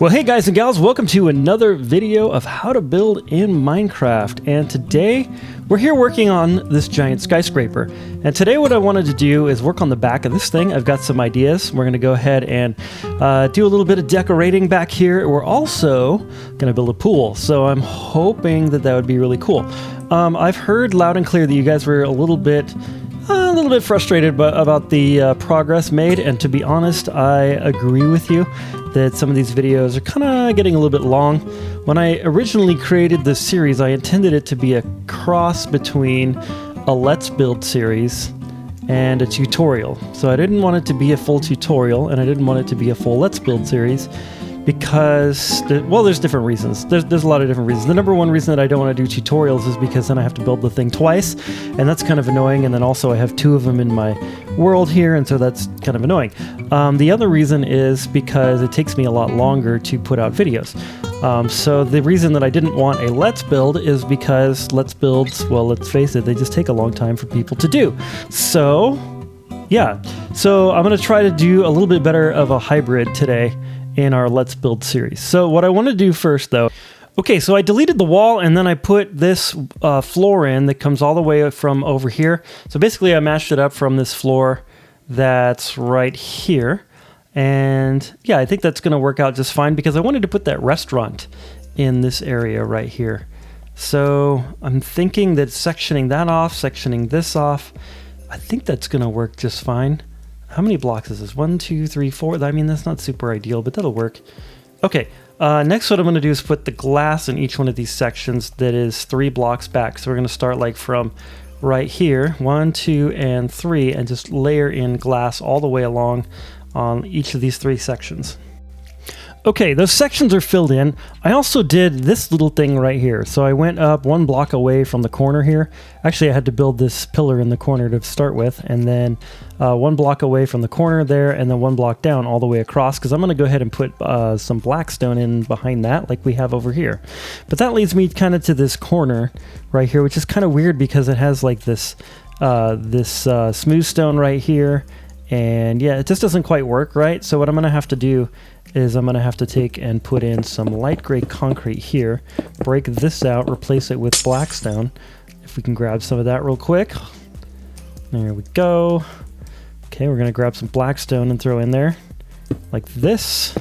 Well, hey guys and gals, welcome to another video of how to build in Minecraft. And today we're here working on this giant skyscraper. And today what I wanted to do is work on the back of this thing. I've got some ideas. We're going to go ahead and do a little bit of decorating back here. We're also going to build a pool. So I'm hoping that that would be really cool. I've heard loud and clear that you guys were a little bit frustrated about the progress made, and to be honest, I agree with you that some of these videos are kind of getting a little bit long. When I originally created this series, I intended it to be a cross between a Let's Build series and a tutorial. So I didn't want it to be a full tutorial, and I didn't want it to be a full Let's Build series, because, well, there's different reasons. There's a lot of different reasons. The number one reason that I don't want to do tutorials is because then I have to build the thing twice, and that's kind of annoying, and then also I have two of them in my world here, and so that's kind of annoying. The other reason is because it takes me a lot longer to put out videos. So the reason that I didn't want a Let's Build is because Let's Builds, well, let's face it, they just take a long time for people to do. So, yeah. So I'm going to try to do a little bit better of a hybrid today in our Let's Build series. So what I want to do first though, okay, so I deleted the wall and then I put this floor in that comes all the way from over here. So basically I mashed it up from this floor that's right here. And yeah, I think that's going to work out just fine because I wanted to put that restaurant in this area right here. So I'm thinking that sectioning that off, sectioning this off, I think that's going to work just fine. How many blocks is this? 1, 2, 3, 4. I mean, that's not super ideal, but that'll work. Okay, next what I'm going to do is put the glass in each one of these sections that is 3 blocks back. So we're going to start like from right here, 1, 2, and 3, and just layer in glass all the way along on each of these 3 sections. Okay, those sections are filled in. I also did this little thing right here. So I went up 1 block away from the corner here. Actually, I had to build this pillar in the corner to start with, and then 1 block away from the corner there, and then 1 block down all the way across, because I'm going to go ahead and put some blackstone in behind that like we have over here. But that leads me kind of to this corner right here, which is kind of weird because it has like this, smooth stone right here. And yeah, it just doesn't quite work right. So what I'm going to have to do is I'm going to have to take and put in some light gray concrete here, break this out, replace it with blackstone. If we can grab some of that real quick. There we go. Okay, we're going to grab some blackstone and throw in there like this.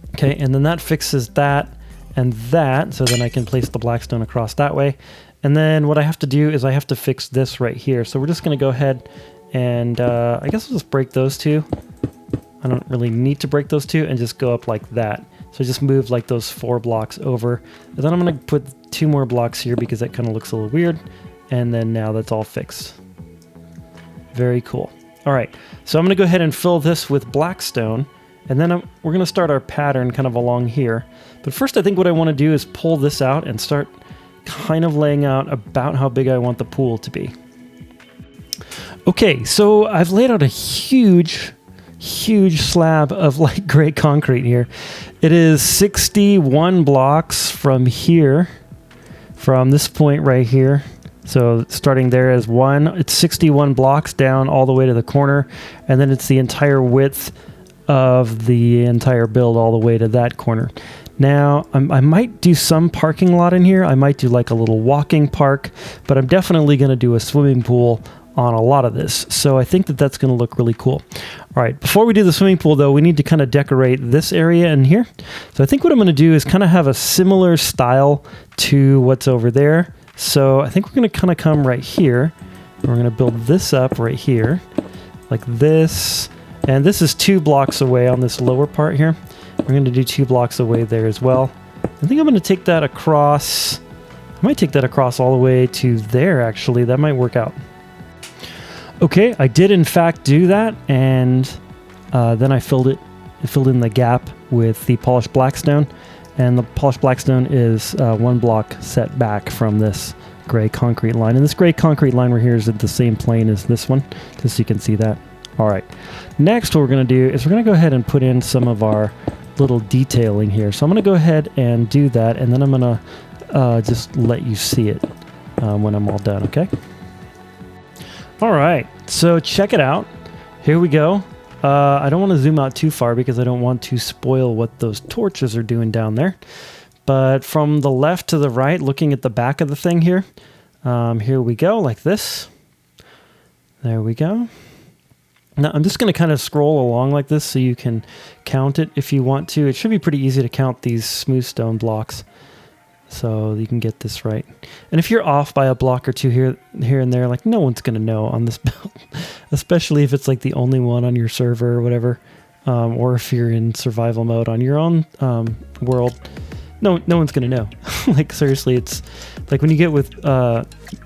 Okay, and then that fixes that and that, so then I can place the blackstone across that way. And then what I have to do is I have to fix this right here. So we're just going to go ahead and I guess I'll just break those two. I don't really need to break those two, and just go up like that. So just move like those 4 blocks over. And then I'm going to put 2 more blocks here because that kind of looks a little weird. And then now that's all fixed. Very cool. All right, so I'm going to go ahead and fill this with blackstone. And then we're going to start our pattern kind of along here. But first I think what I want to do is pull this out and start kind of laying out about how big I want the pool to be. Okay, so I've laid out a huge slab of light gray concrete here. It is 61 blocks from here, from this point right here. So starting there as 1, it's 61 blocks down all the way to the corner, and then it's the entire width of the entire build all the way to that corner. Now, I might do some parking lot in here. I might do like a little walking park, but I'm definitely going to do a swimming pool on a lot of this. So I think that that's going to look really cool. All right, before we do the swimming pool though, we need to kind of decorate this area in here. So I think what I'm going to do is kind of have a similar style to what's over there. So I think we're going to kind of come right here. We're going to build this up right here like this. And this is 2 blocks away on this lower part here. We're going to do 2 blocks away there as well. I think I'm going to take that across. I might take that across all the way to there, actually. That might work out. Okay, I did in fact do that, and then I filled in the gap with the polished blackstone, and the polished blackstone is 1 block set back from this gray concrete line. And this gray concrete line right here is at the same plane as this one, just so you can see that. All right, next what we're going to do is we're going to go ahead and put in some of our little detailing here. So I'm going to go ahead and do that, and then I'm going to just let you see it when I'm all done, okay? All right, so check it out. Here we go. I don't want to zoom out too far because I don't want to spoil what those torches are doing down there. But from the left to the right, looking at the back of the thing here, here we go, like this. There we go. Now I'm just going to kind of scroll along like this so you can count it if you want to. It should be pretty easy to count these smooth stone blocks so you can get this right. And if you're off by a block or two here and there, like no one's going to know on this build, especially if it's like the only one on your server or whatever, or if you're in survival mode on your own world. No one's gonna know. Like seriously, it's like when you get with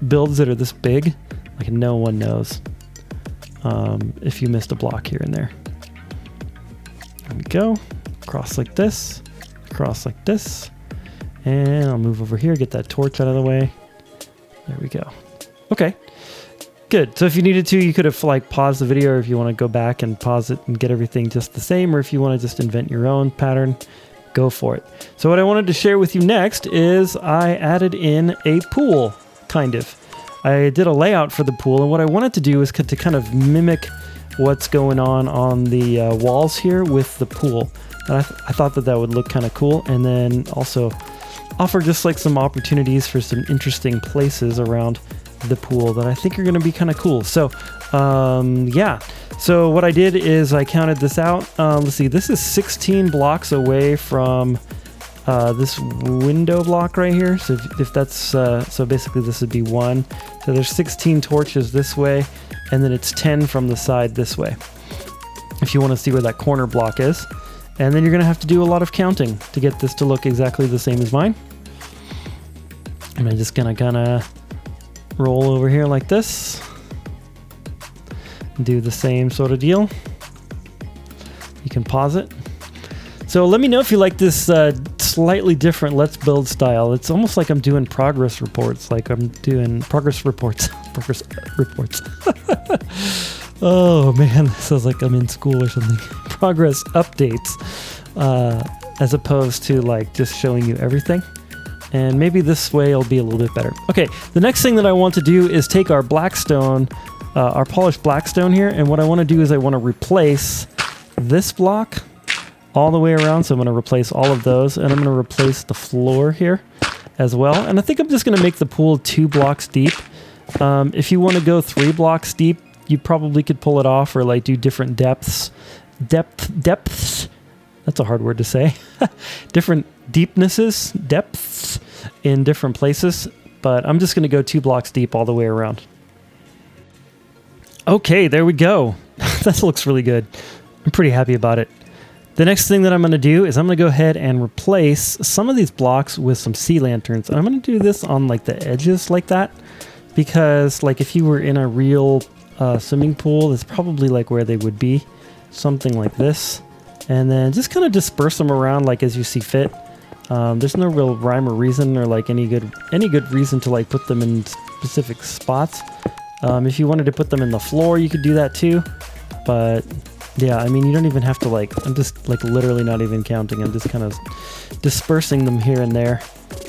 builds that are this big, like no one knows if you missed a block here and there. There we go. Cross like this, cross like this, and I'll move over here, get that torch out of the way. There we go. Okay, good. So if you needed to, you could have like paused the video, or if you want to go back and pause it and get everything just the same, or if you want to just invent your own pattern, go for it. So what I wanted to share with you next is I added in a pool, kind of. I did a layout for the pool, and what I wanted to do is to kind of mimic what's going on the walls here with the pool. And I thought that would look kind of cool, and then also offer just like some opportunities for some interesting places around the pool that I think are going to be kind of cool. So yeah. So what I did is I counted this out. Let's see, this is 16 blocks away from this window block right here. So if that's, so basically this would be 1. So there's 16 torches this way, and then it's 10 from the side this way, if you want to see where that corner block is. And then you're going to have to do a lot of counting to get this to look exactly the same as mine. And I'm just going to kind of roll over here like this. Do the same sort of deal. You can pause it. So let me know if you like this slightly different Let's Build style. It's almost like I'm doing progress reports, like I'm doing progress reports. Progress reports. Oh man, this sounds like I'm in school or something. Progress updates, as opposed to like just showing you everything. And maybe this way it'll be a little bit better. Okay, the next thing that I want to do is take our blackstone, our polished blackstone here, and what I want to do is I want to replace this block all the way around. So I'm going to replace all of those, and I'm going to replace the floor here as well. And I think I'm just going to make the pool 2 blocks deep. If you want to go 3 blocks deep, you probably could pull it off, or like do different depths. Depths. That's a hard word to say. Different deepnesses, depths in different places. But I'm just going to go 2 blocks deep all the way around. Okay, there we go. That looks really good. I'm pretty happy about it. The next thing that I'm going to do is I'm going to go ahead and replace some of these blocks with some sea lanterns. And I'm going to do this on like the edges like that, because like if you were in a real swimming pool, that's probably like where they would be. Something like this. And then just kind of disperse them around like as you see fit. There's no real rhyme or reason, or like any good reason to like put them in specific spots. If you wanted to put them in the floor, you could do that too. But yeah, I mean, you don't even have to like, I'm just like literally not even counting. I'm just kind of dispersing them here and there,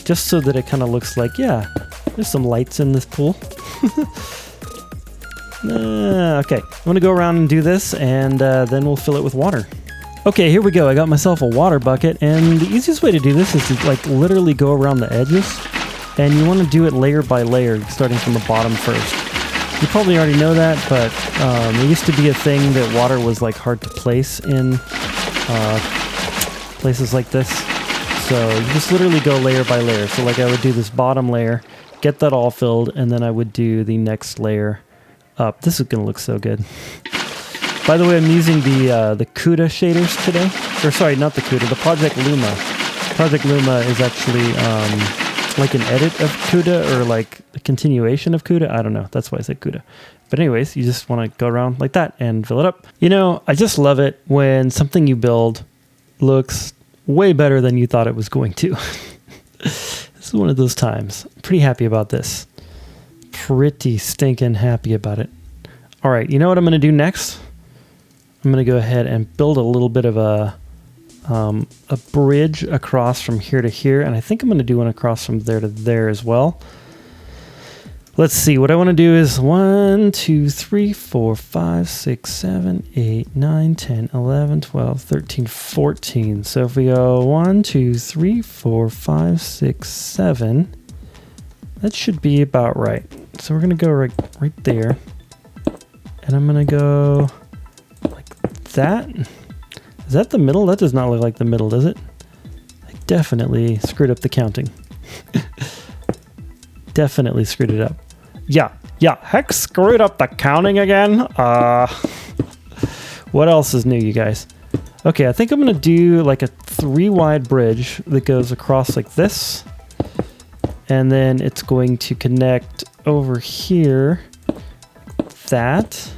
just so that it kind of looks like, yeah, there's some lights in this pool. Okay, I'm gonna go around and do this, and then we'll fill it with water. Okay, here we go. I got myself a water bucket, and the easiest way to do this is to like literally go around the edges, and you want to do it layer by layer, starting from the bottom first. You probably already know that, but it used to be a thing that water was like hard to place in places like this. So you just literally go layer by layer. So like I would do this bottom layer, get that all filled, and then I would do the next layer up. This is gonna look so good. By the way, I'm using the CUDA shaders today. Or sorry, not the CUDA, the Project Luma. Project Luma is actually like an edit of CUDA, or like a continuation of CUDA. I don't know. That's why I said CUDA. But anyways, you just want to go around like that and fill it up. You know, I just love it when something you build looks way better than you thought it was going to. This is one of those times. I'm pretty happy about this. Pretty stinking happy about it. All right, you know what I'm going to do next? I'm going to go ahead and build a little bit of a bridge across from here to here, and I think I'm going to do one across from there to there as well. Let's see. What I want to do is 1, 2, 3, 4, 5, 6, 7, 8, 9, 10, 11, 12, 13, 14. So if we go 1, 2, 3, 4, 5, 6, 7, that should be about right. So we're going to go right there. And I'm going to go like that. Is that the middle? That does not look like the middle, does it? I definitely screwed up the counting. Definitely screwed it up. Yeah, Hex screwed up the counting again. What else is new, you guys? Okay, I think I'm gonna do like a 3-wide bridge that goes across like this. And then it's going to connect over here, that,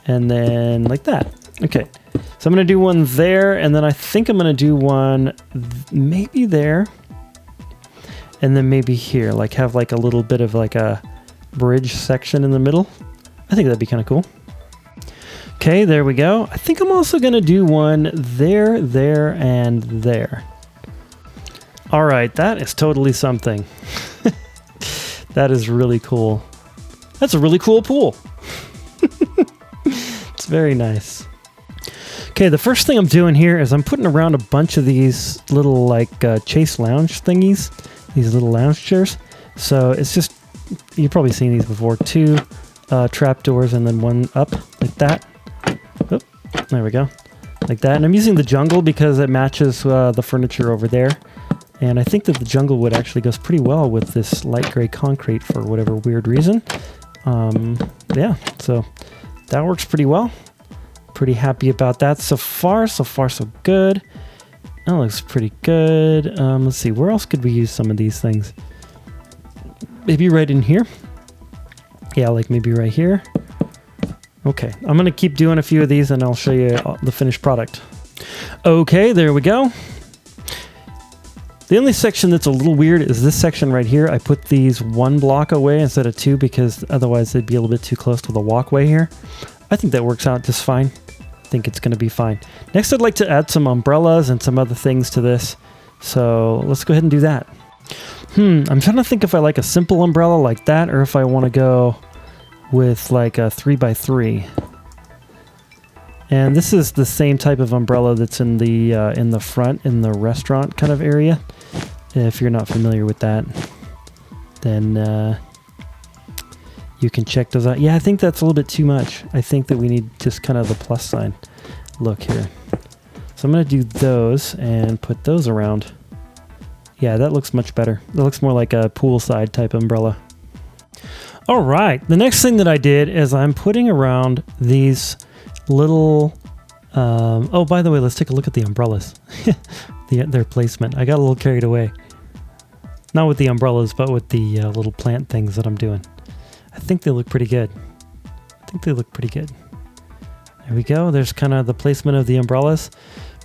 and then like that. Okay, so I'm gonna do one there, and then I think I'm gonna do one maybe there, and then maybe here, like have like a little bit of like a bridge section in the middle. I think that'd be kind of cool. Okay, there we go. I think I'm also gonna do one there, there, and there. All right, that is totally something. That is really cool. That's a really cool pool. It's very nice. Okay, the first thing I'm doing here is I'm putting around a bunch of these little like chase lounge thingies, these little lounge chairs. So it's just, you've probably seen these before, 2 trap doors and then one up like that. Oop, there we go, like that. And I'm using the jungle because it matches the furniture over there. And I think that the jungle wood actually goes pretty well with this light gray concrete for whatever weird reason. Yeah, so that works pretty well. Pretty happy about that so far. So good. That looks pretty good. Let's see, where else could we use some of these things? Maybe right in here. Yeah, like maybe right here. Okay, I'm gonna keep doing a few of these and I'll show you the finished product. Okay, there we go. The only section that's a little weird is this section right here. I put these 1 block away instead of 2 because otherwise they'd be a little bit too close to the walkway here. I think that works out just fine. I think it's going to be fine. Next, I'd like to add some umbrellas and some other things to this. So let's go ahead and do that. I'm trying to think if I like a simple umbrella like that or if I want to go with like a 3x3. And this is the same type of umbrella that's in the front in the restaurant kind of area. If you're not familiar with that, then you can check those out. Yeah, I think that's a little bit too much. I think that we need just kind of the plus sign look here. So I'm going to do those and put those around. Yeah, that looks much better. That looks more like a poolside type umbrella. All right, the next thing that I did is I'm putting around these little oh, by the way, let's take a look at the umbrellas. Their placement. I got a little carried away, not with the umbrellas but with the little plant things that I'm doing. I think they look pretty good. There we go. There's kind of the placement of the umbrellas.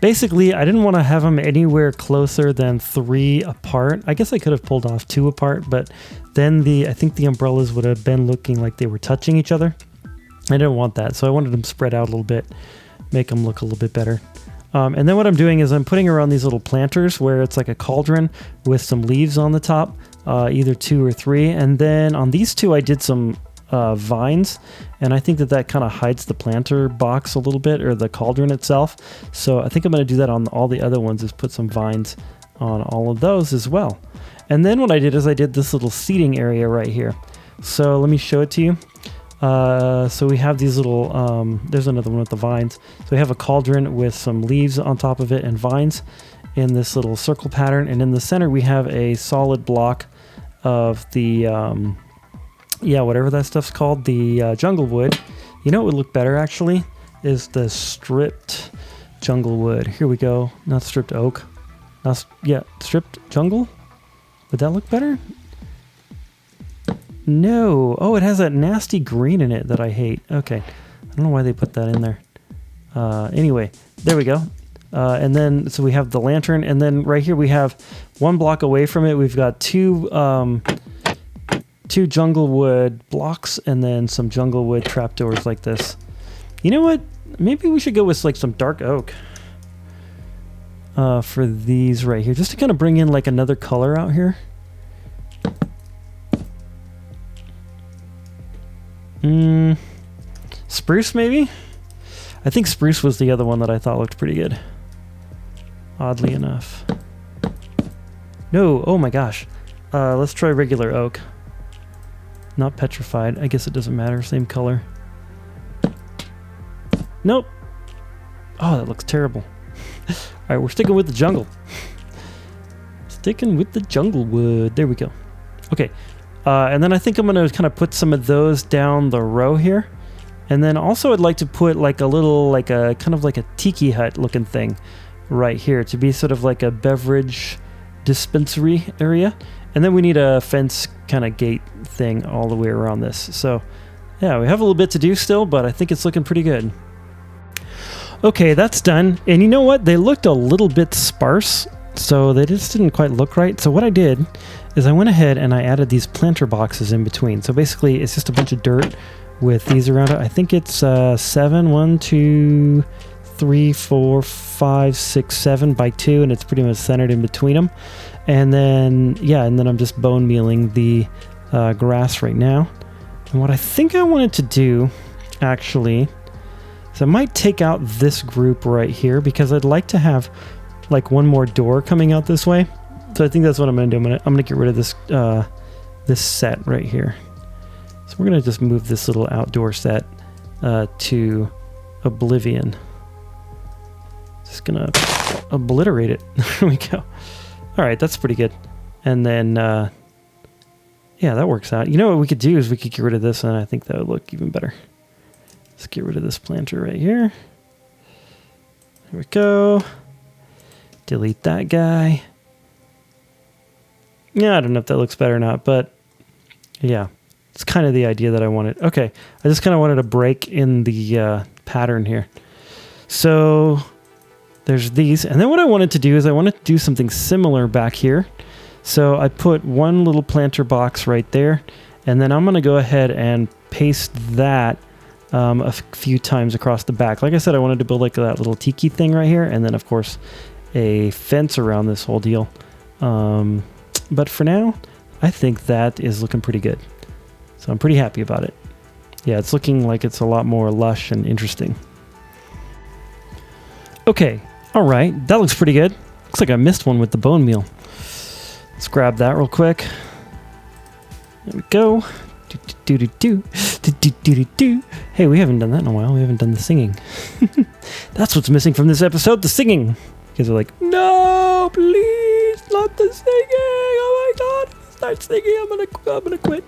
Basically, I didn't want to have them anywhere closer than 3 apart. I guess I could have pulled off 2 apart, but then I think the umbrellas would have been looking like they were touching each other. I didn't want that, so I wanted them spread out a little bit, make them look a little bit better. And then what I'm doing is I'm putting around these little planters where it's like a cauldron with some leaves on the top, either 2 or 3. And then on these 2, I did some vines, and I think that kind of hides the planter box a little bit, or the cauldron itself. So I think I'm going to do that on all the other ones, is put some vines on all of those as well. And then what I did is I did this little seating area right here. So let me show it to you. So we have these little, there's another one with the vines. So we have a cauldron with some leaves on top of it and vines in this little circle pattern. And in the center, we have a solid block of the, yeah, whatever that stuff's called, the jungle wood. You know what would look better actually is the stripped jungle wood. Here we go. Not stripped oak. Yeah, stripped jungle. Would that look better? No. Oh, it has that nasty green in it that I hate. Okay. I don't know why they put that in there. Anyway, there we go. And then, so we have the lantern, and then right here we have 1 block away from it. We've got 2 jungle wood blocks and then some jungle wood trapdoors like this. You know what? Maybe we should go with like some dark oak for these right here, just to kind of bring in like another color out here. Spruce, maybe? I think spruce was the other one that I thought looked pretty good. Oddly enough. No, oh my gosh. Let's try regular oak. Not petrified. I guess it doesn't matter. Same color. Nope. Oh, that looks terrible. Alright, we're sticking with the jungle. Sticking with the jungle wood. There we go. Okay. And then I think I'm going to kind of put some of those down the row here. And then also I'd like to put like a little, like a kind of like a tiki hut looking thing right here to be sort of like a beverage dispensary area. And then we need a fence kind of gate thing all the way around this. So yeah, we have a little bit to do still, but I think it's looking pretty good. Okay, that's done. And you know what? They looked a little bit sparse, so they just didn't quite look right. So what I did is I went ahead and I added these planter boxes in between. So basically it's just a bunch of dirt with these around it. I think it's 7, 1, 2, 3, 4, 5, 6, 7 by 2, and it's pretty much centered in between them. And then, yeah, and then I'm just bone mealing the grass right now. And what I think I wanted to do, actually, is I might take out this group right here because I'd like to have like one more door coming out this way. So I think that's what I'm going to do. I'm going to get rid of this this set right here. So we're going to just move this little outdoor set to oblivion. Just going to obliterate it. There we go. All right, that's pretty good. And then, yeah, that works out. You know what we could do is we could get rid of this, and I think that would look even better. Let's get rid of this planter right here. There we go. Delete that guy. Yeah, I don't know if that looks better or not, but yeah, it's kind of the idea that I wanted. Okay, I just kind of wanted a break in the pattern here. So there's these, and then what I wanted to do is I wanted to do something similar back here. So I put one little planter box right there, and then I'm going to go ahead and paste that a few times across the back. Like I said, I wanted to build like that little tiki thing right here, and then of course a fence around this whole deal. But for now, I think that is looking pretty good. So I'm pretty happy about it. Yeah, it's looking like it's a lot more lush and interesting. Okay, all right, that looks pretty good. Looks like I missed one with the bone meal. Let's grab that real quick. There we go. Hey, we haven't done that in a while. We haven't done the singing. That's what's missing from this episode, the singing. Because they're like, no, please, not the singing. Oh my God, if you start singing, I'm gonna quit.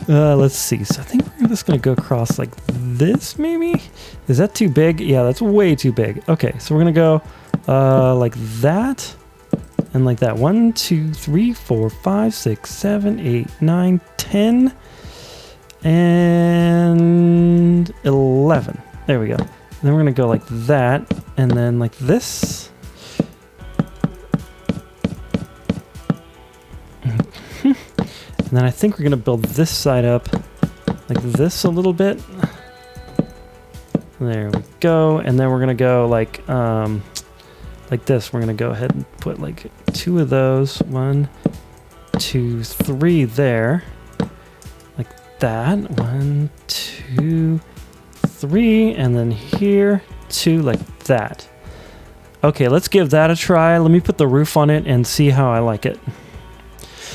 Let's see. So I think we're just gonna go across like this, maybe. Is that too big? Yeah, that's way too big. Okay, so we're gonna go like that. And like that. 1, 2, 3, 4, 5, 6, 7, 8, 9, 10, and 11. There we go. And then we're going to go like that, and then like this. And then I think we're going to build this side up like this a little bit. There we go. And then we're going to go like this. We're going to go ahead and put like 2 of those. 1, 2, 3 there. Like that. 1, 2, 3. And then here, 2 like that. Okay, let's give that a try. Let me put the roof on it and see how I like it.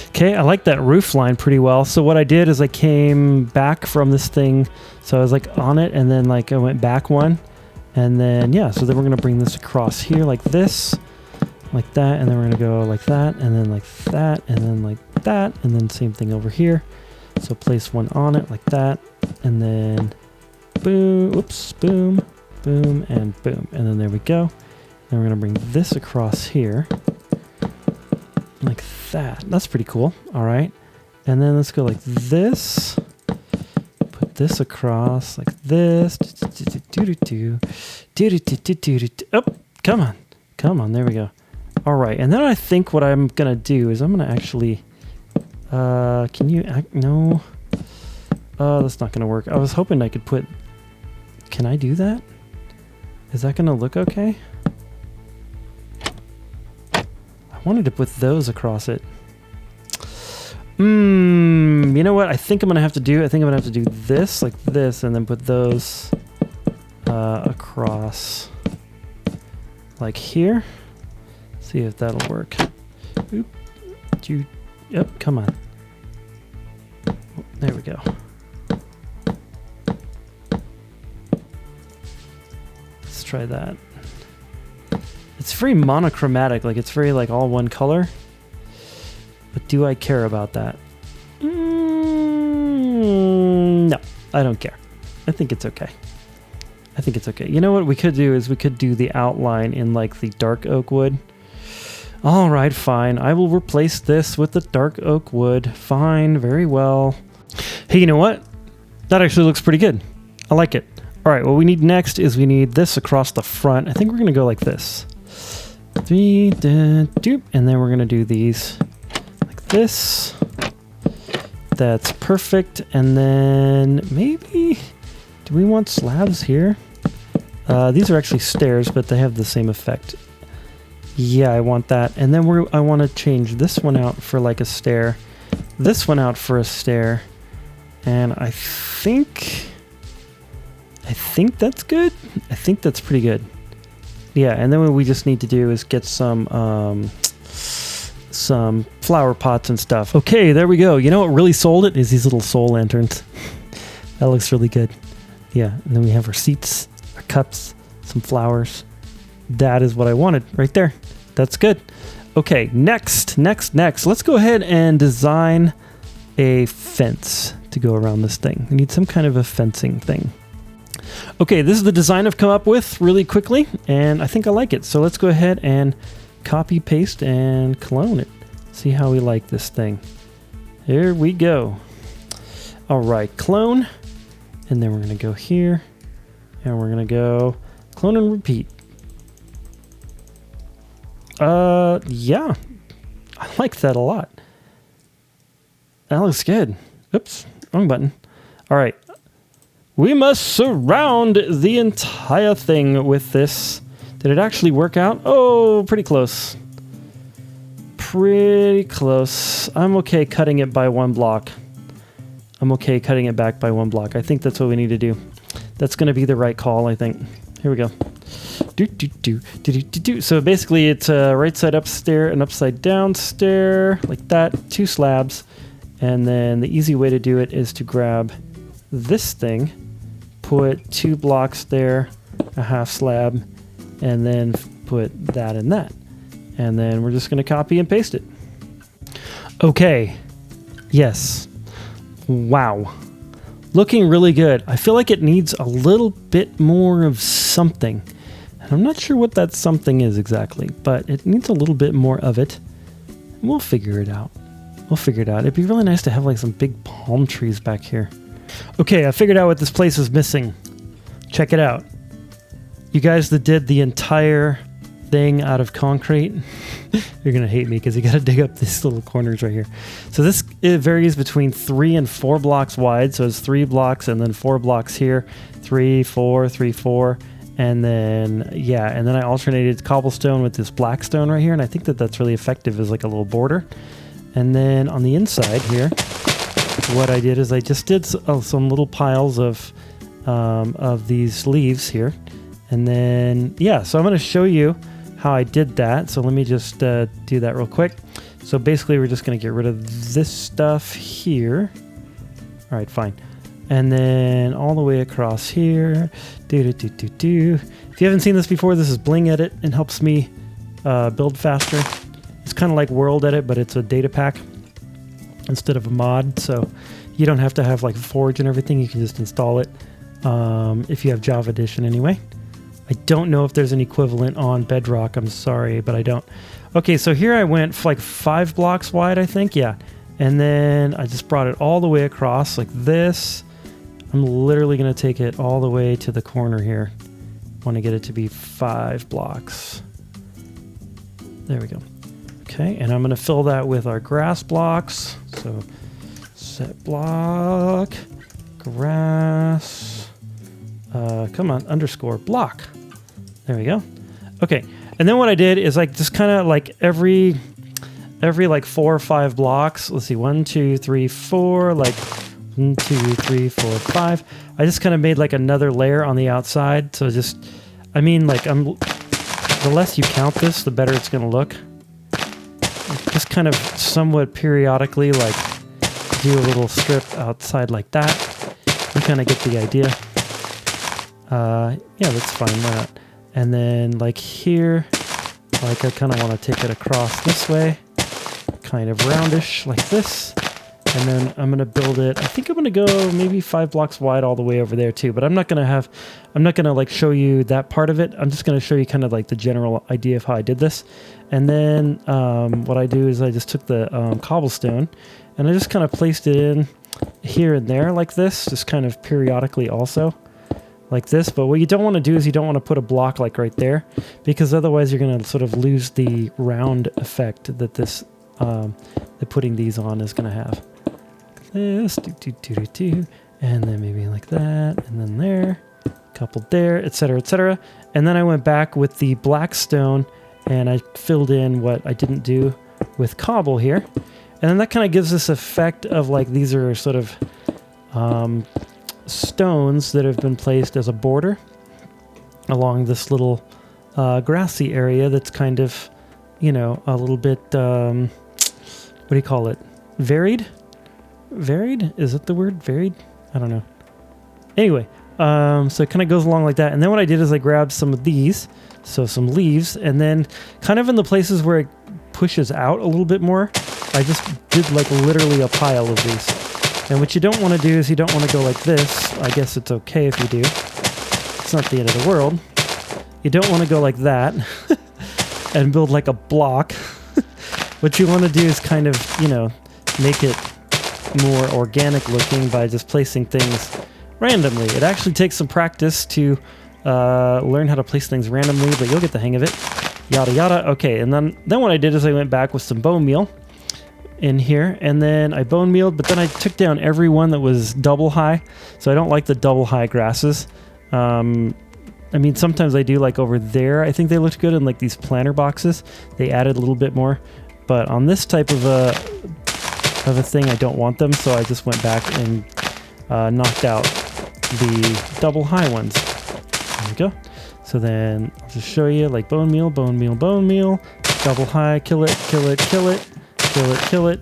Okay, I like that roof line pretty well. So what I did is I came back from this thing. So I was like on it, and then like I went back one. And then, yeah, so then we're going to bring this across here like this, like that, and then we're going to go like that, and then like that, and then like that, and then same thing over here. So place one on it like that, and then boom, oops, boom, boom, and boom. And then there we go. And we're going to bring this across here like that. That's pretty cool. All right. And then let's go like this. This across like this. Oh, come on, there we go. All right, and then I think what I'm gonna do is I'm gonna actually can you no, that's not gonna work. I was hoping I could put, can I do that? Is that gonna look okay? I wanted to put those across it. You know what? I think I'm gonna have to do this like this, and then put those across like here. See if that'll work. Oop. Yep. Come on. Oh, there we go. Let's try that. It's very monochromatic. Like it's very like all one color. But do I care about that? No, I don't care. I think it's okay. You know what we could do is we could do the outline in like the dark oak wood. All right, fine. I will replace this with the dark oak wood. Fine, very well. Hey, you know what? That actually looks pretty good. I like it. All right, what we need next is we need this across the front. I think we're gonna go like this. 3, doop, and then we're gonna do these like this. That's perfect. And then maybe, do we want slabs here? These are actually stairs, but they have the same effect. Yeah, I want that. And then I want to change this one out for like a stair, this one out for a stair, and I think that's good. I think that's pretty good. Yeah, and then what we just need to do is get some flower pots and stuff. Okay, there we go. You know what really sold it is these little soul lanterns. That looks really good. Yeah, and then we have our seats, our cups, some flowers. That is what I wanted right there. That's good. Okay, next. Let's go ahead and design a fence to go around this thing. We need some kind of a fencing thing. Okay, this is the design I've come up with really quickly, and I think I like it. So let's go ahead and copy, paste, and clone it. See how we like this thing. Here we go. All right, clone. And then we're going to go here. And we're going to go clone and repeat. Yeah. I like that a lot. That looks good. Oops, wrong button. All right. We must surround the entire thing with this. Did it actually work out? Oh, pretty close. Pretty close. I'm okay cutting it by one block. I'm okay cutting it back by one block. I think that's what we need to do. That's going to be the right call, I think. Here we go. So basically it's a right side up stair, an upside down stair, like that, 2 slabs. And then the easy way to do it is to grab this thing, put 2 blocks there, a half slab, and then put that and that. And then we're just going to copy and paste it. Okay. Yes. Wow. Looking really good. I feel like it needs a little bit more of something. And I'm not sure what that something is exactly, but it needs a little bit more of it. We'll figure it out. It'd be really nice to have like some big palm trees back here. Okay, I figured out what this place is missing. Check it out. You guys that did the entire thing out of concrete, you're gonna hate me because you gotta dig up these little corners right here. So it varies between 3 and 4 blocks wide. So it's 3 blocks and then 4 blocks here, 3, 4, 3, 4, and then yeah, and then I alternated cobblestone with this black stone right here, and I think that's really effective as like a little border. And then on the inside here, what I did is I just did some little piles of these leaves here, and then yeah. So I'm going to show you how I did that. So let me just do that real quick. So basically, we're just going to get rid of this stuff here. All right, fine. And then all the way across here. If you haven't seen this before, this is Bling Edit. It helps me build faster. It's kind of like World Edit, but it's a data pack instead of a mod. So you don't have to have like Forge and everything. You can just install it if you have Java Edition anyway. I don't know if there's an equivalent on Bedrock. I'm sorry, but I don't. Okay, so here I went like 5 blocks wide, I think. Yeah. And then I just brought it all the way across like this. I'm literally going to take it all the way to the corner here. I want to get it to be 5 blocks. There we go. Okay, and I'm going to fill that with our grass blocks. So set block, grass, come on, underscore block. There we go. Okay, and then what I did is like just kind of like every every like 4 or 5 blocks. Let's see, 1, 2, 3, 4, like 1, 2, 3, 4, 5. I just kind of made like another layer on the outside. So just, I mean, like the less you count this, the better it's going to look. Just kind of somewhat periodically, like do a little strip outside like that. You kind of get the idea. Yeah, that's fine. Why not? And then like here, like I kind of want to take it across this way, kind of roundish like this. And then I'm going to build it. I think I'm going to go maybe 5 blocks wide all the way over there too, but I'm not going to like show you that part of it. I'm just going to show you kind of like the general idea of how I did this. And then what I do is I just took the cobblestone and I just kind of placed it in here and there like this, just kind of periodically also like this. But what you don't want to do is you don't want to put a block like right there, because otherwise you're going to sort of lose the round effect that this that putting these on is going to have. This, and then maybe like that, and then there, couple there, etc., etc. And then I went back with the black stone and I filled in what I didn't do with cobble here. And then that kind of gives this effect of like these are sort of stones that have been placed as a border along this little grassy area that's kind of, you know, a little bit, what do you call it? Varied? Varied? Is it the word? Varied? I don't know. Anyway, so it kind of goes along like that. And then what I did is I grabbed some of these, so some leaves, and then kind of in the places where it pushes out a little bit more, I just did like literally a pile of these. And what you don't want to do is you don't want to go like this. I guess it's okay if you do. It's not the end of the world. You don't want to go like that and build like a block. What you want to do is kind of, you know, make it more organic looking by just placing things randomly. It actually takes some practice to learn how to place things randomly, but you'll get the hang of it. Yada yada. Okay, and then what I did is I went back with some bone meal in here, and then I bone mealed, but then I took down every one that was double high. So I don't like the double high grasses. I mean, sometimes I do, like over there, I think they looked good in like these planter boxes. They added a little bit more, but on this type of a thing, I don't want them, so I just went back and knocked out the double high ones. There we go. So then I'll just show you like bone meal, bone meal, bone meal, double high, kill it, kill it, kill it, kill it, kill it.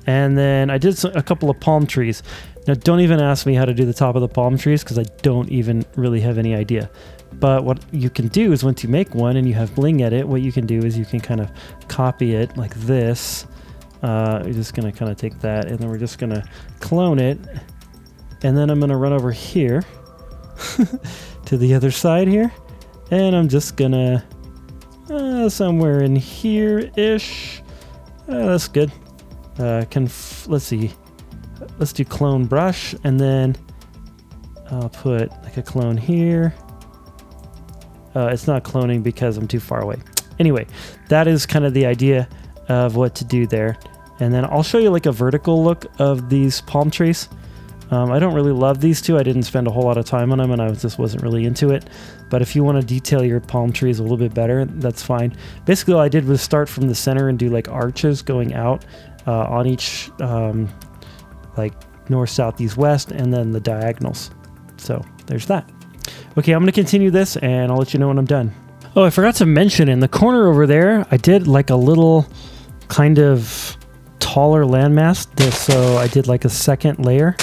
And then I did a couple of palm trees. Now don't even ask me how to do the top of the palm trees because I don't even really have any idea. But what you can do is once you make one and you have bling at it, what you can do is you can kind of copy it like this. We're just going to kind of take that, and then we're just going to clone it. And then I'm going to run over here to the other side here. And I'm just going to somewhere in here-ish. That's good. Let's see. Let's do clone brush, and then I'll put like a clone here. It's not cloning because I'm too far away. Anyway, that is kind of the idea of what to do there. And then I'll show you like a vertical look of these palm trees. I don't really love these two. I didn't spend a whole lot of time on them, and I just wasn't really into it. But if you want to detail your palm trees a little bit better, that's fine. Basically, all I did was start from the center and do like arches going out on each like north, south, east, west, and then the diagonals. So there's that. Okay, I'm going to continue this, and I'll let you know when I'm done. Oh, I forgot to mention, in the corner over there, I did like a little kind of taller landmass. So I did like a second layer.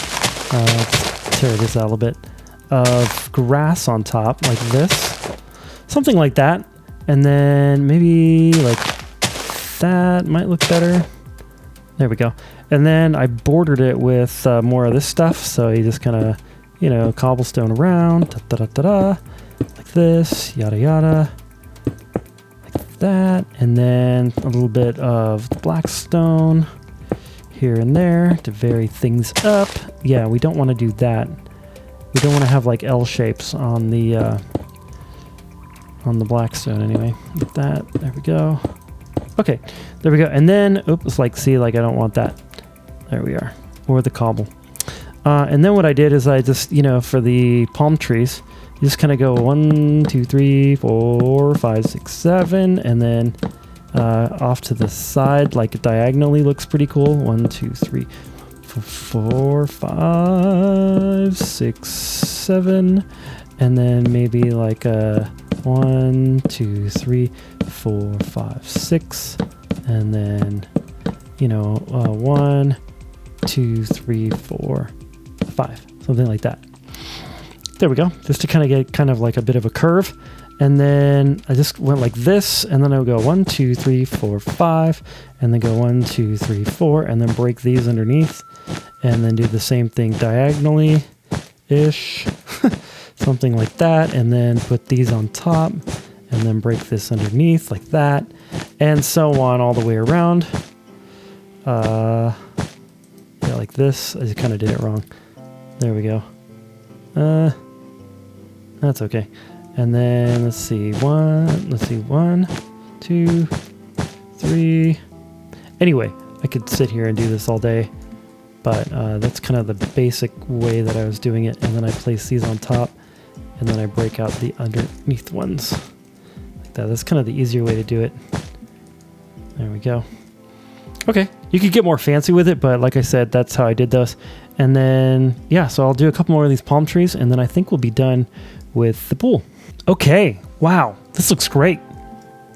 Let's tear this out a little bit. Of grass on top, like this. Something like that. And then maybe like that might look better. There we go. And then I bordered it with more of this stuff. So you just kind of, you know, cobblestone around. Da-da-da-da-da. Like this. Yada yada. Like that. And then a little bit of the black stone here and there to vary things up. Yeah, we don't want to do that. We don't want to have like L shapes on the black stone anyway. Like that. There we go. Okay, there we go. And then, oops, like, see, like, I don't want that. There we are. Or the cobble. And then what I did is I just, you know, for the palm trees, you just kind of go 1, 2, 3, 4, 5, 6, 7, and then off to the side, like diagonally looks pretty cool. 1, 2, 3, 4, 5, 6, 7, and then maybe like a 1, 2, 3, 4, 5, 6, and then 1, 2, 3, 4, 5, something like that. There we go, just to kind of get kind of like a bit of a curve. And then I just went like this, and then I would go 1, 2, 3, 4, 5, and then go 1, 2, 3, 4, and then break these underneath, and then do the same thing diagonally-ish, something like that, and then put these on top, and then break this underneath like that, and so on all the way around. Yeah, like this. I just kind of did it wrong. There we go. That's okay. And then let's see, 1, 2, 3. Anyway, I could sit here and do this all day, but that's kind of the basic way that I was doing it. And then I place these on top, and then I break out the underneath ones like that. That's kind of the easier way to do it. There we go. Okay, you could get more fancy with it, but like I said, that's how I did those. And then, yeah, so I'll do a couple more of these palm trees, and then I think we'll be done with the pool. Okay, wow, this looks great.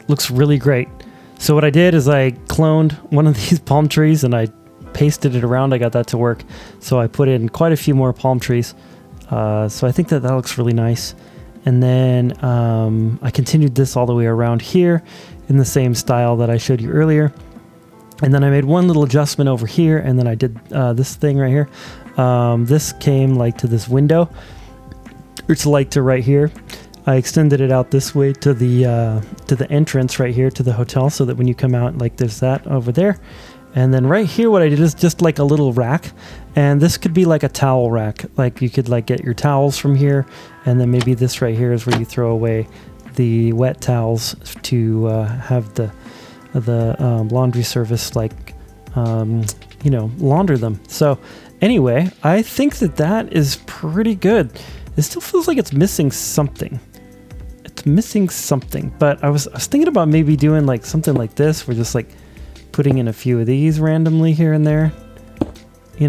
Looks really great. So what I did is I cloned one of these palm trees and I pasted it around. I got that to work. So I put in quite a few more palm trees. So I think that looks really nice. And then I continued this all the way around here in the same style that I showed you earlier. And then I made one little adjustment over here, and then I did this thing right here. This came like to this window. It's like to right here. I extended it out this way to the entrance right here to the hotel, so that when you come out, like there's that over there. And then right here, what I did is just like a little rack, and this could be like a towel rack. Like you could like get your towels from here, and then maybe this right here is where you throw away the wet towels to have the laundry service launder them. So anyway, I think that is pretty good. It still feels like it's missing something. It's missing something, but I was thinking about maybe doing like something like this. We're just like putting in a few of these randomly here and there. I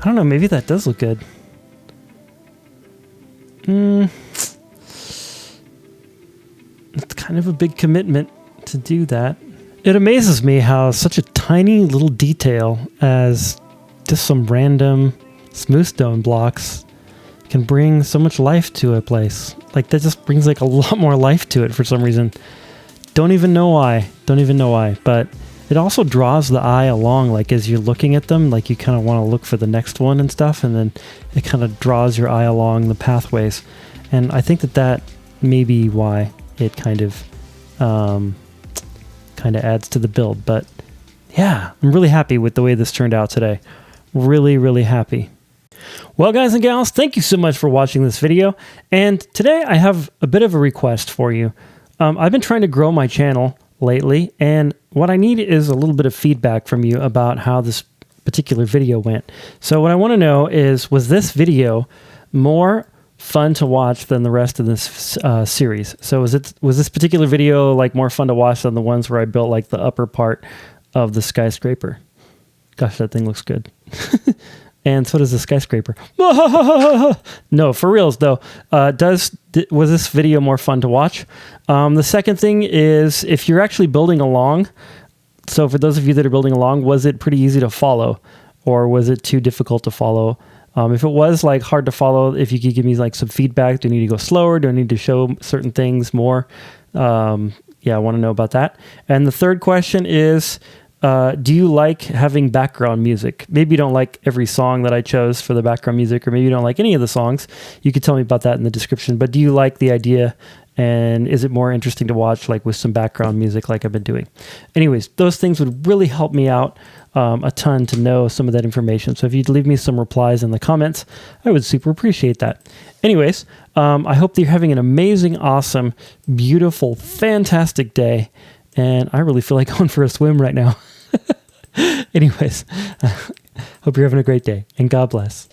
don't know, maybe that does look good. It's kind of a big commitment to do that. It amazes me how such a tiny little detail as just some random smooth stone blocks can bring so much life to a place. Like that just brings like a lot more life to it for some reason. Don't even know why, but it also draws the eye along, like as you're looking at them, like you kind of want to look for the next one and stuff, and then it kind of draws your eye along the pathways. And I think that may be why it kind of adds to the build. But yeah, I'm really happy with the way this turned out today. Really, really happy. Well, guys and gals, thank you so much for watching this video. And today I have a bit of a request for you. I've been trying to grow my channel lately, and what I need is a little bit of feedback from you about how this particular video went. So what I want to know is, was this video more fun to watch than the rest of this series? So was this particular video like more fun to watch than the ones where I built like the upper part of the skyscraper? Gosh, that thing looks good. And so does the skyscraper. No, for reals though. Was this video more fun to watch? The second thing is, if you're actually building along, so for those of you that are building along, was it pretty easy to follow, or was it too difficult to follow? If it was like hard to follow, if you could give me like some feedback. Do I need to go slower? Do I need to show certain things more? Yeah, I want to know about that. And the third question is, do you like having background music? Maybe you don't like every song that I chose for the background music, or maybe you don't like any of the songs. You could tell me about that in the description. But do you like the idea, and is it more interesting to watch like with some background music like I've been doing? Anyways, those things would really help me out a ton to know some of that information. So if you'd leave me some replies in the comments, I would super appreciate that. Anyways, I hope that you're having an amazing, awesome, beautiful, fantastic day. And I really feel like going for a swim right now. Anyways, hope you're having a great day, and God bless.